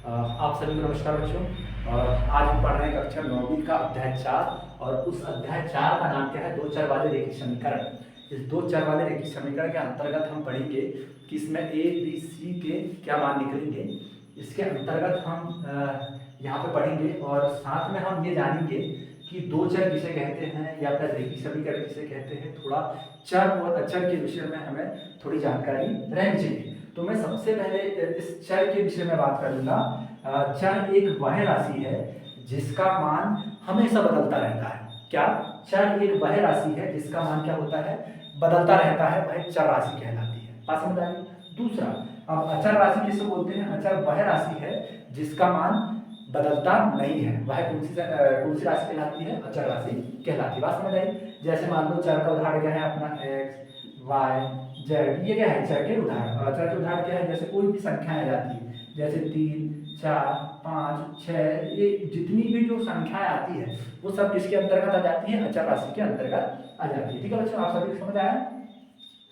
आप सभी को नमस्कार बच्चों। आज हम पढ़ रहे हैं कक्षा 9वीं का अध्याय 4 और उस अध्याय 4 का नाम क्या है, दो चर वाले रेखीय समीकरण। इस दो चर वाले रेखीय समीकरण के अंतर्गत हम पढ़ेंगे कि इसमें ए बी सी के क्या मान निकलेंगे। इसके अंतर्गत हम यहाँ पे पढ़ेंगे और साथ में हम ये जानेंगे कि दो चर किसे कहते हैं या फिर रेखीय समीकरण किसे कहते हैं। थोड़ा चर और अचर के विषय में हमें थोड़ी जानकारी रहनी चाहिए। तो मैं सबसे पहले इस चर के विषय में बात करूंगा। चर एक वह राशि है जिसका मान हमेशा बदलता रहता है। क्या? चर एक वह राशि है जिसका मान क्या होता है, बदलता रहता है, वह चर राशि कहलाती है। बात समझ आ गई? दूसरा, अब अचर राशि किसे बोलते हैं? अचर वह राशि है जिसका मान बदलता नहीं है, वह कौन सी राशि कहलाती है? अचर राशि कहलाती है। बात समझ आई? जैसे मान लो चर का उदाहरण क्या है अपना एक्स वाई जेड, ये क्या है चर के उदाहरण। और अचर के उदाहरण क्या है? जैसे कोई भी संख्याएं आ जाती है, जैसे 3 4 5 6, ये जितनी भी जो संख्याएं आती है वो सब किसके अंतर्गत आ जाती है? अचर राशि के अंतर्गत आ जाती है। ठीक है बच्चों, आप सभी को समझ आया?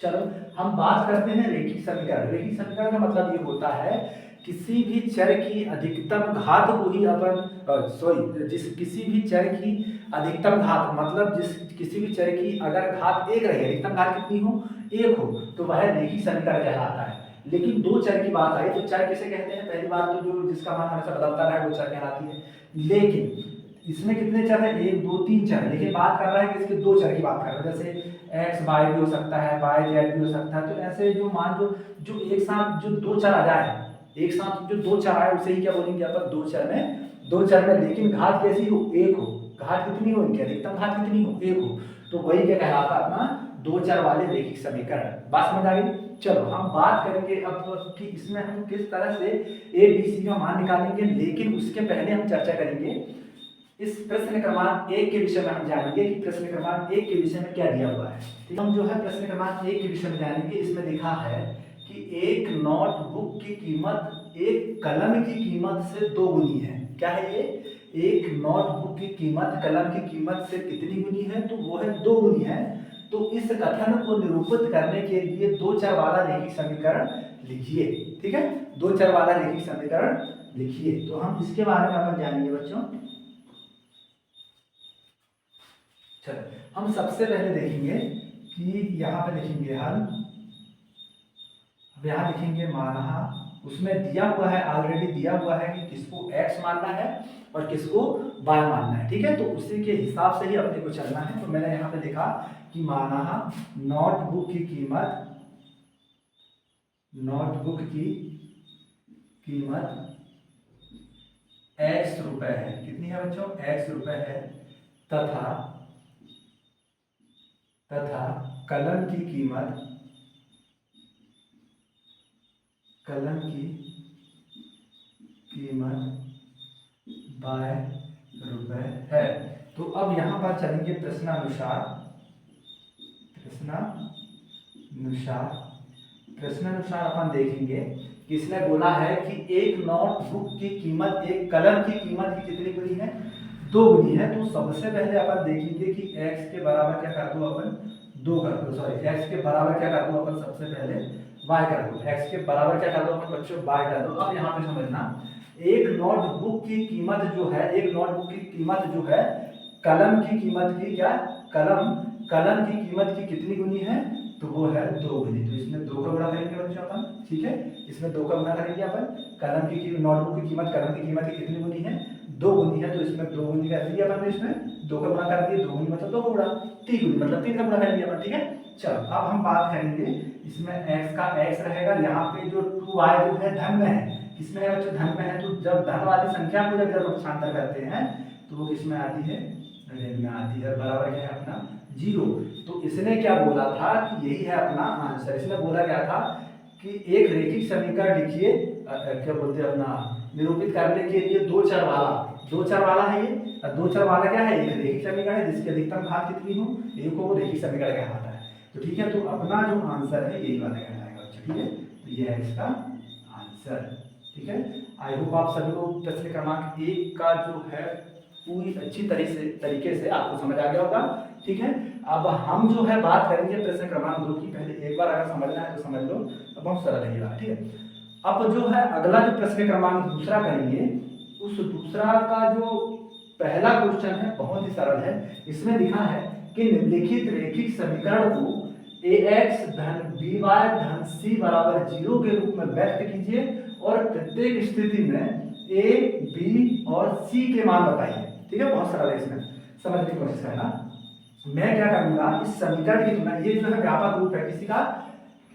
चलो हम बात करते हैं रेखीय समीकरण। रेखीय समीकरण का मतलब ये होता है किसी भी चर की अधिकतम घात को ही अपन किसी भी चर की अधिकतम घात, मतलब किसी भी चर की अगर घात एक रही, अधिकतम घात कितनी हो? एक हो, तो वह रेखीय समीकरण कहलाता है। लेकिन दो चर की बात आई तो चर किसे कहते हैं? पहली बात तो जो जिसका मान हमेशा बदलता रहा वो चर कहलाती है। लेकिन इसमें कितने चर है? 1 2 3 चर। लेकिन बात कर रहा है कि इसके दो चर की बात कर रहा है, जैसे एक्स वाई भी हो सकता है, वाई जेड भी हो सकता है। तो ऐसे जो मान जो एक साथ जो दो चर आ जाए, एक साथ जो दो चर आए उसे ही क्या बोलेंगे अपन? दो चर में लेकिन घात कैसी हो? एक हो। घात कितनी हो इनकी? अधिकतम घात कितनी हो? एक हो। तो वही क्या कहलाता है? अपना दो चर वाले रेखीय समीकरण। बात समझ आ गई? चलो हम बात करेंगे अब कि इसमें हम किस तरह से ए बी सी का मान निकालेंगे। लेकिन उसके पहले हम चर्चा करेंगे इस प्रश्न क्रमांक 1 के विषय में। हम जानेंगे कि प्रश्न क्रमांक 1 के विषय में क्या दिया हुआ है। ठीक, हम जो है प्रश्न क्रमांक 1 के विषय में जानेंगे। इसमें लिखा है कि एक नोटबुक की कीमत एक कलम की कीमत से 2 गुनी है। क्या है ये? एक नोटबुक की कीमत कलम की कीमत से कितनी गुनी है? तो वो है 2 गुनी है। तो इस कथन को निरूपित करने के लिए दो चर वाला रेखीय समीकरण लिखिए। ठीक है, दो चर वाला रेखीय समीकरण लिखिए। तो हम इसके बारे में अपन जानेंगे बच्चों। चलो हम सबसे पहले देखेंगे कि यहाँ पे लिखेंगे हल। अब यहाँ लिखेंगे माना, उसमें दिया हुआ है, ऑलरेडी दिया हुआ है कि किसको x मानना है और किसको y मानना है। ठीक है, तो उसी के हिसाब से ही अपने को चलना है। तो मैंने यहाँ पे लिखा कि माना नोटबुक की कीमत x रुपए है। कितनी है बच्चों? x रुपए है। तथा कलम की कीमत बाय रुपए है। तो अब यहां पर चलेंगे प्रश्नानुसार। अपन देखेंगे कि इसने बोला है कि एक नोटबुक की कीमत एक कलम की कीमत की कितनी गुनी है? 2 गुनी है। तो सबसे पहले अपन देखेंगे कि x के बराबर क्या कर दो अपन? 2 कर दो। सॉरी, x के बराबर क्या कर दो अपन? सबसे पहले y कर दो। x के बराबर क्या कर दो अपन बच्चों? y कर दो। अब यहाँ पे समझना, एक नोटबुक की कीमत जो है, एक नोटबुक की कीमत जो है कलम की कीमत की क्या? कलम की कीमत की कितनी गुनी है? तो वो है 2 गुनी। तो इसमें 2 का गुणा करेंगे बच्चों अपन। ठीक है, इसमें 2 का गुणा करेंगे अपन। कलम की नोटबुक की कीमत कलम की कीमत की कितनी गुनी है? 2 गुनी है। तो इसमें 2 गुनी कर दिया अपन, इसमें 2 का गुणा कर दिए। 2 गुनी मतलब 2 का गुणा, 3 गुनी मतलब 3 का गुणा कर दिया अपन। ठीक है, चलो अब हम बात करेंगे इसमें x का x रहेगा। यहाँ पे जो 2y जो है धन में है, किसमें है बच्चों? धन में है। तो जब धन वाली संख्या को जब पक्षांतर करते हैं तो वो किसमें आती है? ऋण में आती है। बराबर क्या है अपना? 0। तो इसने क्या बोला था कि यही है अपना आंसर। इसने बोला क्या था कि एक रेखीय समीकरण लिखिए, क्या बोलते हैं अपना, निरूपित करने के लिए दो चर वाला है ये। दो चर वाला क्या है? एक रेखीय समीकरण है जिसकी अधिकतम घात कितनी हो? एक हो, वो रेखीय समीकरण कहलाता है। तो ठीक है, तो अपना जो आंसर है यही वाला कहलाएगा बच्चों। ठीक है, तो ये है इसका आंसर। ठीक है, आई होप आप सभी को प्रश्न क्रमांक 1 का जो है पूरी अच्छी तरीके से आपको समझ आ गया होगा। ठीक है, अब हम जो है बात करेंगे प्रश्न क्रमांक 2 की। पहले एक बार अगर समझना है तो समझ लो, अब हम सरल रहेगा। ठीक है, अब जो है अगला जो प्रश्न क्रमांक दूसरा करेंगे, उस दूसरा का जो पहला क्वेश्चन है बहुत ही सरल है। इसमें लिखा है कि निम्नलिखित रैखिक समीकरण को ax धन by धन c बराबर 0 के रूप में व्यक्त कीजिए और प्रत्येक स्थिति में a, b और c के मान बताइए। ठीक है, बहुत सरल है, इसमें समझने की कोशिश करना। मैं क्या करूंगा, इस समीकरण की तुलना, ये जो है व्यापक रूप है किसी का,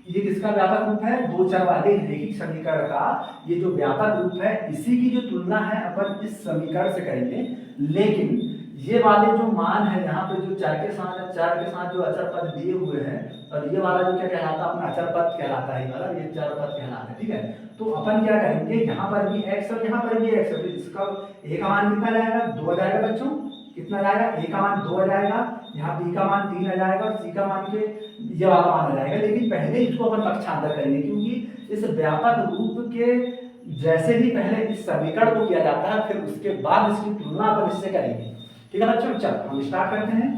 ये किसका व्यापक रूप है, दो चर वाले रैखिक समीकरण का ये जो व्यापक रूप है, इसी की जो तुलना है अपन इस समीकरण से करेंगे। लेकिन ये वाले जो मान है यहाँ पे जो चर के साथ जो अचर पद दिए हुए हैं, और ये वाला जो क्या कहलाता है अपना अचर पद कहलाता है, वाला ये चर पद कहलाता है। ठीक है, तो अपन क्या करेंगे, यहाँ पर भी x और यहाँ पर भी x है, तो इसका a का मान कितना जाएगा, 2 आ जाएगा बच्चों। कितना जाएगा, a का मान 2 आ जाएगा, यहाँ b का मान 3 आ जाएगा और c का मान के ये वाला मान आ जाएगा। लेकिन पहले इसको अपन पक्षांतर करेंगे, क्योंकि इस व्यापक रूप के जैसे ही पहले इस समीकरण को किया जाता है, फिर उसके बाद इसकी तुलना अपन इससे करेंगे। ठीक है बच्चों, चलो हम स्टार्ट करते हैं।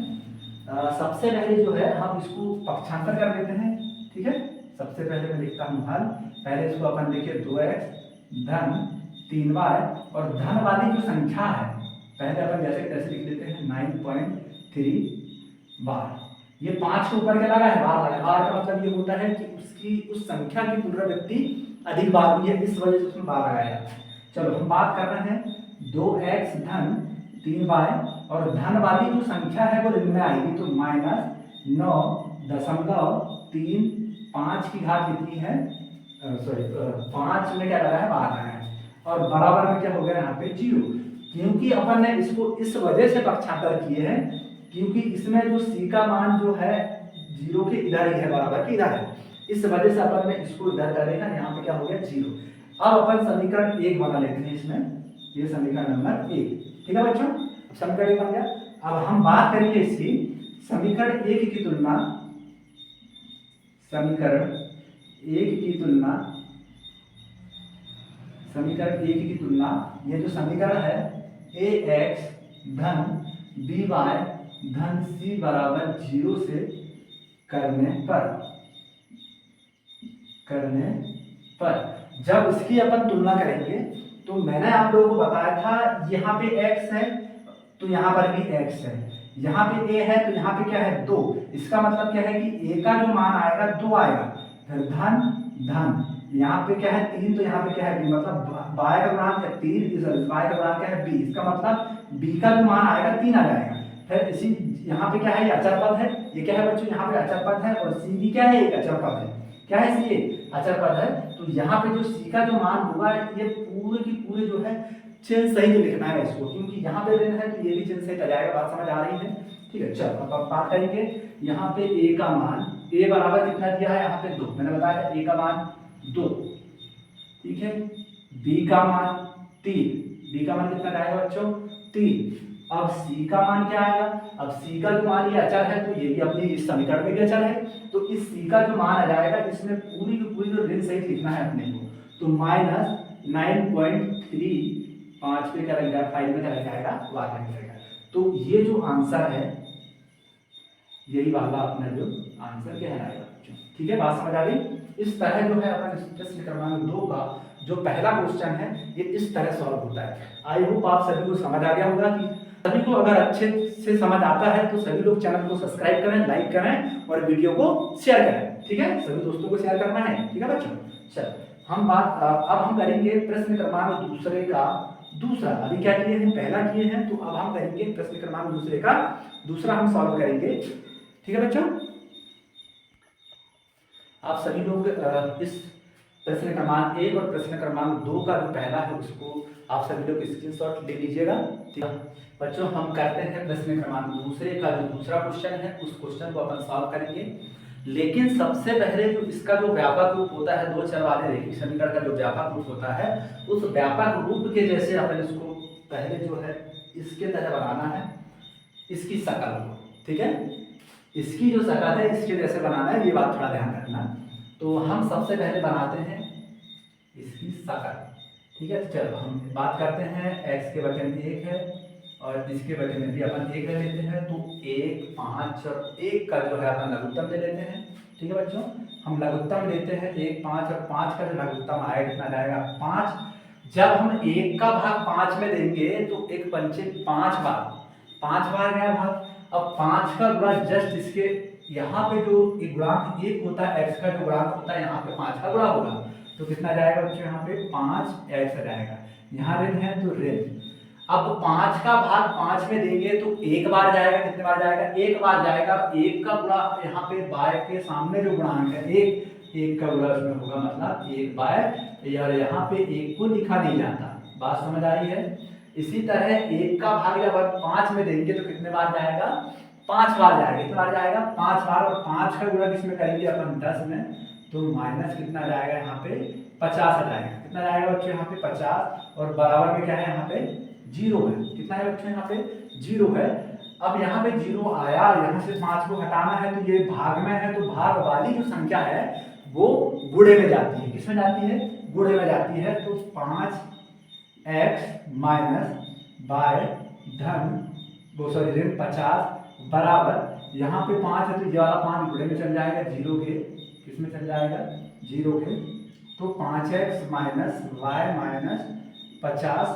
सबसे पहले जो है हम इसको पक्षांतर कर लेते हैं। ठीक है, सबसे पहले मैं लिखता हूँ हल। पहले इसको अपन लिखिए 2x धन 3y और धन वाली जो संख्या है पहले अपन जैसे कैसे लिख लेते हैं 9.3 बार। ये 5 के ऊपर क्या लगा है, बार लगा है। बार का मतलब ये होता है कि उसकी उस संख्या की पुनरावृत्ति अधिक बार हुई है, इस वजह से उसमें बार लगाया जाता है। चलो हम बात कर रहे हैं 2x धन 3y और धन वाली जो संख्या है वो ऋण में आएगी, तो -9.35 की घात कितनी है, सॉरी 5 में क्या लगा है, बार लगा है, और बराबर में क्या हो गया यहाँ पे 0। क्योंकि अपन ने इसको इस वजह से पक्षांतर किए हैं क्योंकि इसमें जो c का मान जो है 0 के इधर ही है, बराबर के इधर है, इस वजह से अपन ने इसको इधर करेगा, यहाँ पे क्या हो गया 0। अब अपन समीकरण 1 बना लेते हैं इसमें, ये समीकरण नंबर 1। ठीक है बच्चों, समीकरण 1 बन गया। अब हम बात करेंगे इसकी समीकरण 1 की तुलना, समीकरण 1 की तुलना, समीकरण 1 की तुलना, ये जो समीकरण है ax धन by धन c बराबर 0 से करने पर जब इसकी अपन तुलना करेंगे, तो मैंने आप लोगों को बताया था यहाँ पे x है तो यहाँ पर भी x है, यहाँ पे a है तो यहाँ पे क्या है 2। इसका मतलब क्या है कि a का जो मान आएगा 2 आएगा, फिर धन धन, यहाँ पे क्या है 3 तो यहाँ पे क्या है b, मतलब y का गुणांक है 3, y का गुणांक है b, इसका मतलब b का जो मान आएगा 3 आ जाएगा। फिर इसी यहाँ पे क्या है, ये अचर पद है, ये क्या है बच्चों, यहाँ पे अचर पद है, और c भी क्या है, एक अचर पद है। क्या है c, अचर पद है, तो यहाँ पे जो c का जो मान होगा ये पूरे की पूरे जो है चिन्ह सहित लिखना है इसको, क्योंकि यहाँ पे ऋण है तो ये भी चिन्ह सहित आ जाएगा। बात समझ आ रही है? ठीक है, चलो अब बात करेंगे यहाँ पे a का मान, a बराबर कितना दिया है यहाँ पे 2, मैंने बताया a का मान 2। ठीक है, b का मान 3, b का मान कितना आएगा बच्चों 3। अब c का मान क्या आएगा, अब c का जो मान ये अचर है तो ये भी अपनी इस समीकरण में भी अचर है, तो इस c का जो मान आ जाएगा इसमें पूरी की पूरी जो ऋण सहित लिखना है अपने को, तो -9.35 पे क्या लग जाएगा, 5 में क्या लग जाएगा, वाला लग जाएगा। तो ये जो आंसर है यही वाला अपना जो आंसर कहलाएगा। ठीक है, बात समझ आ गई? इस तरह जो है अपन प्रश्न क्रमांक 2 का जो पहला क्वेश्चन है ये इस तरह सॉल्व होता है। आई होप आप सभी को समझ आ गया होगा। कि सभी को अगर अच्छे से समझ आता है तो सभी लोग चैनल को सब्सक्राइब करें, लाइक करें और वीडियो को शेयर करें। ठीक है, सभी दोस्तों को शेयर करना है। ठीक है बच्चों, चलो हम अब हम करेंगे प्रश्न क्रमांक दूसरे का दूसरा। अभी क्या किए हैं, पहला किए हैं, तो अब हम करेंगे प्रश्न क्रमांक दूसरे का दूसरा हम सॉल्व करेंगे। ठीक है बच्चों, आप सभी लोग इस प्रश्न क्रमांक 1 और प्रश्न क्रमांक 2 का जो पहला है उसको आप सभी लोग स्क्रीनशॉट ले लीजिएगा। ठीक है बच्चों, हम करते हैं प्रश्न क्रमांक दूसरे का जो दूसरा क्वेश्चन है उस क्वेश्चन को अपन सॉल्व करेंगे। लेकिन सबसे पहले जो इसका जो व्यापक रूप होता है, दो चर वाले रैखिक समीकरण का जो व्यापक रूप होता है, उस व्यापक रूप के जैसे अपन इसको पहले जो है इसके तरह बनाना है, इसकी शकल को। ठीक है, इसकी जो शकल है इसके जैसे बनाना है, ये बात थोड़ा ध्यान रखना। तो हम सबसे पहले बनाते हैं इसकी शकल। ठीक है, चलो हम बात करते हैं x के बटे में 1 है और इसके बटे में भी अपन 1 ले लेते हैं, तो 1, 5 और 1 का जो है अपन लघुत्तम ले लेते हैं। ठीक है बच्चों, हम लघुत्तम लेते हैं 1 5 और 5 का जो लघुत्तम आएगा कितना जाएगा 5। जब हम 1 का भाग 5 में देंगे तो 1 पंचे 5 बार, 5 बार गया भाग। अब 5 का गुणा जस्ट इसके यहाँ पे जो गुणांक 1 होता है, x का जो गुणांक होता है यहाँ पे 5 का गुणा होगा, तो कितना जाएगा बच्चों यहाँ पे 5x आ जाएगा। यहाँ ऋण है तो ऋण। अब 5 का भाग 5 में देंगे तो 1 बार जाएगा, कितने बार जाएगा 1 बार जाएगा। 1 का गुणा यहाँ पे बाय के सामने जो गुणांक है 1 का गुणा उसमें होगा, मतलब 1 बाय, और यहाँ पे 1 को लिखा नहीं जाता। बात समझ आ रही है। इसी तरह 1 का भाग जब हम 5 में देंगे तो कितने बार जाएगा 5 बार जाएगा। कितने बार जाएगा 5 बार, और 5 का गुणा किसमें करेंगे अपन 10 में, तो माइनस कितना जाएगा यहाँ पे 50 आ जाएगा। कितना जाएगा बच्चों यहाँ पे 50, और बराबर में क्या है यहाँ पे 0 है। कितना है बच्चों यहाँ पे 0 है। अब यहाँ पे 0 आया, यहाँ से 5 को हटाना है तो ये भाग में है, तो भाग वाली जो संख्या है वो गुणे में जाती है। किसमें जाती है गुणे में जाती है। तो 5x माइनस बाय धन वो सॉरी ऋण 50 बराबर, यहाँ पे 5 है तो ये वाला 5 गुणे में चल जाएगा 0 के, किसमें चल जाएगा 0 के। तो 5x माइनस वाई माइनस 50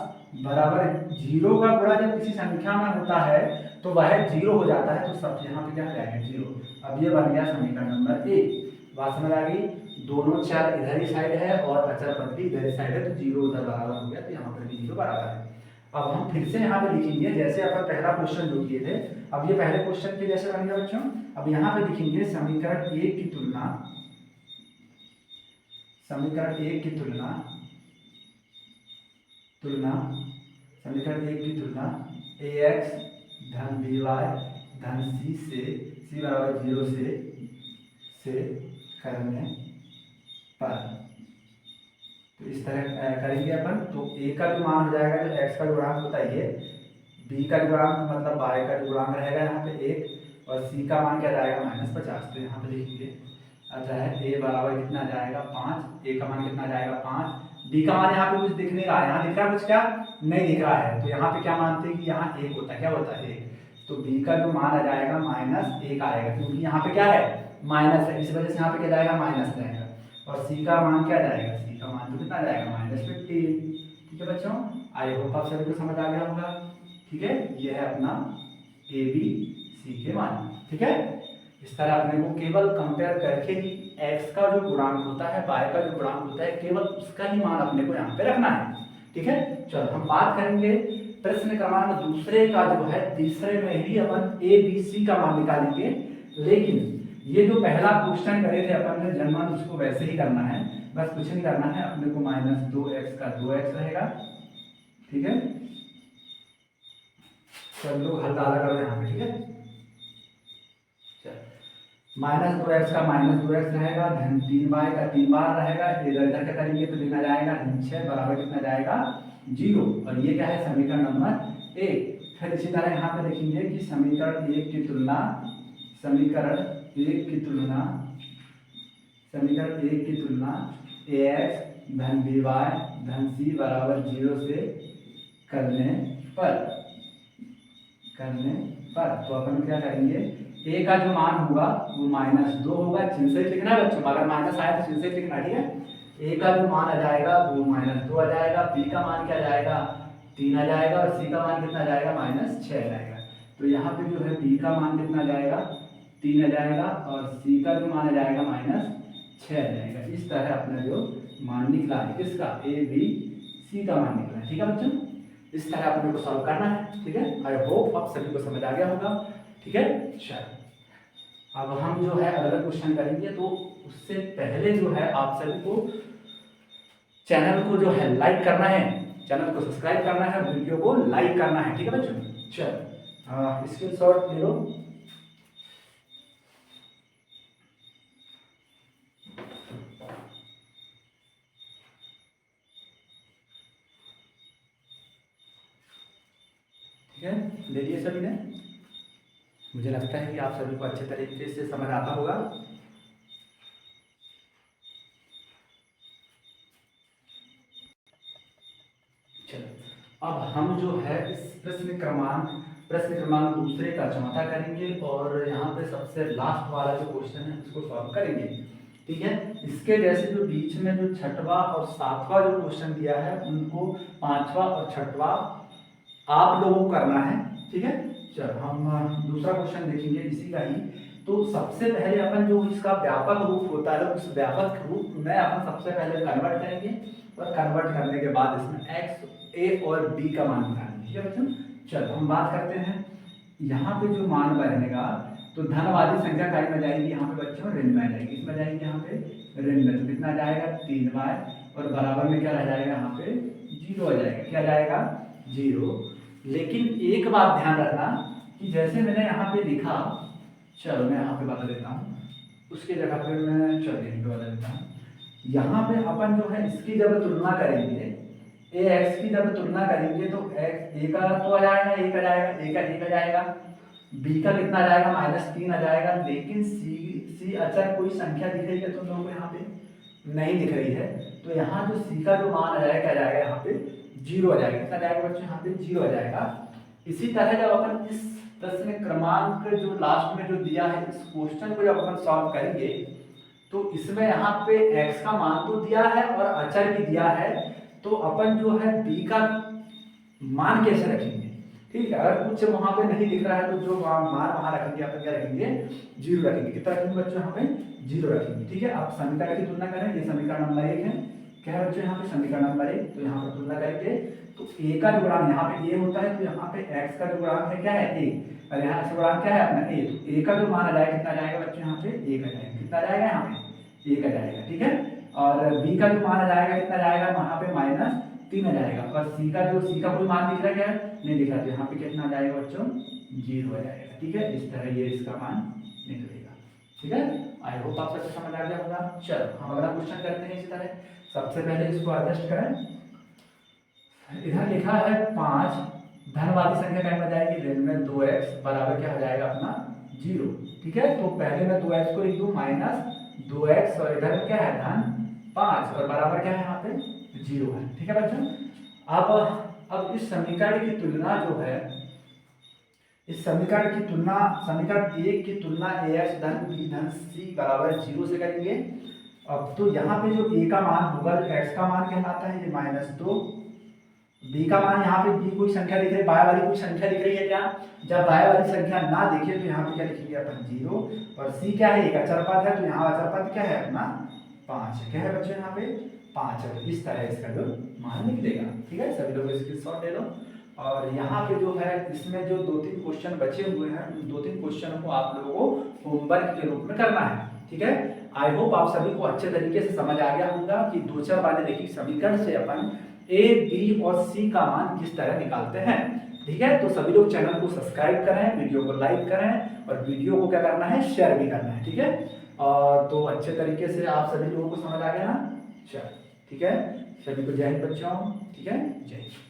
बराबर 0 का गुणा जब किसी संख्या में होता है तो वह 0 हो जाता है, तो सब यहाँ पे क्या जाएगा 0। अब ये बन गया समीकरण नंबर 1। बात समझ आ गई। दोनों चर इधर ही साइड है और अचर पद भी इधर ही साइड है, तो 0 उधर बराबर हो गया, तो यहाँ पर भी 0 बराबर है। अब हम फिर से यहाँ पे लिखेंगे जैसे अपन पहला क्वेश्चन जो किए थे। अब ये पहले क्वेश्चन के जैसे बन गया बच्चों। अब यहाँ पे लिखेंगे समीकरण 1 की तुलना, समीकरण 1 की तुलना समीकरण 1 की तुलना ax धन by धन c बराबर 0 से करने पर, तो इस तरह करेंगे अपन। तो a का जो मान हो जाएगा, जो x का जो गुणांक होता है ये, b का जो गुणांक मतलब y का जो गुणांक रहेगा यहाँ पे 1, और c का मान क्या जाएगा -50। तो यहाँ पे लिखेंगे अच्छा है a बराबर कितना जाएगा 5, a का मान कितना जाएगा 5, b का मान यहाँ पे कुछ दिख नहीं रहा है, यहाँ दिख रहा है कुछ क्या नहीं दिख रहा है, तो यहाँ पे क्या मानते हैं कि यहाँ 1 होता है, क्या होता है 1। तो b का जो मान आ जाएगा -1 आएगा, क्योंकि यहाँ पे क्या है माइनस है, इस वजह से यहाँ पे क्या जाएगा माइनस जाएगा। और c का मान क्या जाएगा, c का मान तो कितना जाएगा -15। ठीक है बच्चों, आई होप आप सभी को समझ आ गया होगा। ठीक है, ये है अपना a b c के मान। ठीक है, इस तरह अपने को केवल कंपेयर करके ही x का जो गुणांक होता है y का जो गुणांक होता है केवल उसका ही मान अपने को यहाँ पे रखना है। ठीक है, चलो हम बात करेंगे प्रश्न क्रमांक दूसरे का जो है, तीसरे में ही अपन a b c का मान निकालेंगे। लेकिन ये जो पहला क्वेश्चन करे थे अपन ने जनरल, उसको वैसे ही करना है, बस कुछ नहीं करना है अपने को। -2x का 2x रहेगा। ठीक है, सब लोग हल डाला करो यहाँ पे। ठीक है, -2x का -2x रहेगा, धन 3y का 3 बार रहेगा, इधर इधर का करेंगे तो लिखा जाएगा 6 बराबर कितना जाएगा 0। और ये क्या है समीकरण नंबर 1। फिर इसी तरह यहाँ पे लिखेंगे कि समीकरण 1 की तुलना ax धन by धन c बराबर 0 से करने पर तो अपन क्या करेंगे, a का जो मान होगा वो -2 होगा, चिन्ह से लिखना है बच्चों, अगर माइनस आए तो चिन्ह से लिखना। ठीक है, a का जो मान आ जाएगा वो -2 आ जाएगा, b का मान क्या जाएगा 3 आ जाएगा, और c का मान कितना जाएगा -6 आ जाएगा। तो यहाँ पे जो है b का मान कितना जाएगा 3 आ जाएगा, और c का जो मान आ जाएगा -6 आ जाएगा। इस तरह अपना जो मान निकला है किसका a b c का मान निकला है। ठीक है बच्चों, इस तरह अपने को सॉल्व करना है। ठीक है, आई होप आप सभी को समझ आ गया होगा। ठीक है, चलो अब हम जो है अगला क्वेश्चन करेंगे। तो उससे पहले जो है आप सभी को चैनल को जो है लाइक करना है, चैनल को सब्सक्राइब करना है, वीडियो को लाइक करना है। ठीक है बच्चों, चलो स्क्रीनशॉट ले लो। ठीक है, ले लिए सभी ने। मुझे लगता है कि आप सभी को अच्छे तरीके से समझ आता होगा। चलो अब हम जो है इस प्रश्न क्रमांक दूसरे का चौथा करेंगे, और यहाँ पे सबसे लास्ट वाला जो क्वेश्चन है उसको सॉल्व करेंगे। ठीक है। इसके जैसे जो बीच में जो छठवां और सातवां जो क्वेश्चन दिया है उनको पांचवा और छठवां आप लोगों को करना है, ठीक है। चलो हम दूसरा क्वेश्चन देखेंगे इसी का ही। तो सबसे पहले अपन जो इसका व्यापक रूप होता है उस व्यापक रूप में अपन सबसे पहले कन्वर्ट करेंगे और कन्वर्ट करने के बाद इसमें x a और b का मान निकालेंगे, ठीक है बच्चों। चलो हम बात करते हैं यहाँ पे जो मान बनेगा तो धनवादी संख्या काय में जाएगी यहाँ पे बच्चों, ऋण में जाएगी, इसमें जाएगी यहाँ पे ऋण में, तो कितना जाएगा 3y और बराबर में क्या रह जाएगा यहाँ पे 0 आ जाएगा, क्या जाएगा 0। लेकिन एक बात ध्यान रखना कि जैसे मैंने यहाँ पे लिखा, चलो मैं यहाँ पे बता देता हूँ, उसके जगह पे मैं चलो यहीं पे बता देता हूँ। यहाँ पे अपन जो है इसकी जब तुलना करेंगे ए एक्स की जब तुलना करेंगे तो एक्स ए का तो आ जाएगा, ए का जाएगा, ए का एक आ जाएगा, बी का कितना आ जाएगा -3 आ जाएगा। लेकिन सी अचर कोई संख्या दिख रही है तुम लोगों को यहाँ पे नहीं दिख रही है, तो यहाँ जो सी का जो मान आ जाएगा क्या जाएगा यहाँ पे 0 आ जाएगा, कितना जाएगा बच्चों यहाँ पे 0 आ जाएगा। इसी तरह जब अपन इस प्रश्न क्रमांक जो लास्ट में जो दिया है इस क्वेश्चन को जब अपन सॉल्व करेंगे तो इसमें यहाँ पे x का मान तो दिया है और अचर भी दिया है, तो अपन जो है b का मान कैसे रखेंगे, ठीक है। अगर कुछ वहां पे नहीं दिख रहा है तो जो मान वहां रखेंगे अपन क्या रखेंगे 0 रखेंगे, कितना रखेंगे बच्चों यहाँ पे 0 रखेंगे, ठीक है। आप समीकरण की तुलना करें, ये समीकरण नंबर 1 है, क्या है बच्चों यहाँ पे समीकरण नंबर 1, तो यहाँ पर तुलना करेंगे तो a का जो गुणांक यहाँ पे a होता है तो यहाँ पे x का जो गुणांक है क्या है a, और यहाँ से गुणांक क्या है अपना a, तो a का जो मान आ जाएगा कितना जाएगा बच्चों यहाँ पे 1 आ जाएगा, कितना जाएगा यहाँ पे 1 आ जाएगा, ठीक है। और b का जो मान आ जाएगा कितना जाएगा वहाँ पे -3 आ जाएगा, और c का कोई मान दिख रहा है क्या, नहीं दिख रहा, तो यहाँ पे कितना आ जाएगा बच्चों 0 आ जाएगा, ठीक है। इस तरह ये इसका मान निकलेगा, ठीक है। आई होप आप सबको समझ आ गया होगा। चलो हम अगला क्वेश्चन करते हैं इसी तरह। सबसे पहले इसको एडजस्ट करें, इधर लिखा है 5, धनवादी संख्या क्या में जाएगी ऋण में 2x बराबर क्या हो जाएगा अपना 0, ठीक है। तो पहले मैं 2x को लिख दूं -2x और इधर क्या है धन 5 और बराबर क्या है यहाँ पे 0 है, ठीक है बच्चों। अब इस समीकरण की तुलना जो है, इस समीकरण की तुलना समीकरण 1 की तुलना ax धन b धन c बराबर 0 से करेंगे। अब तो यहाँ पे जो a का मान होगा, x का मान कहलाता है ये -2, b का मान यहाँ पे b कोई संख्या दिख रही है, बाय वाली कोई संख्या दिख रही है क्या, जब बाय वाली संख्या ना दिखे तो यहाँ पे क्या लिखेंगे अपन 0, और c क्या है एक अचर पद है तो यहाँ अचर पद क्या है अपना 5 है, क्या है बच्चों यहाँ पे 5 है। तो इस तरह इसका जो मान निकलेगा, ठीक है। सभी लोग स्क्रीनशॉट ले लो। और यहाँ पे जो है इसमें जो 2-3 क्वेश्चन बचे हुए हैं उन 2-3 क्वेश्चन को आप लोगों को होमवर्क के रूप में करना है, ठीक है। आई होप आप सभी को अच्छे तरीके से समझ आ गया होगा कि 2 वाले रैखिक समीकरण से अपन a, b और c का मान किस तरह निकालते हैं, ठीक है। तो सभी लोग चैनल को सब्सक्राइब करें, वीडियो को लाइक करें और वीडियो को क्या करना है शेयर भी करना है, ठीक है। तो अच्छे तरीके से आप सभी लोगों को समझ आ गया ना, चलो ठीक है। सभी को जय हिंद बच्चों, ठीक है, जय हिंद।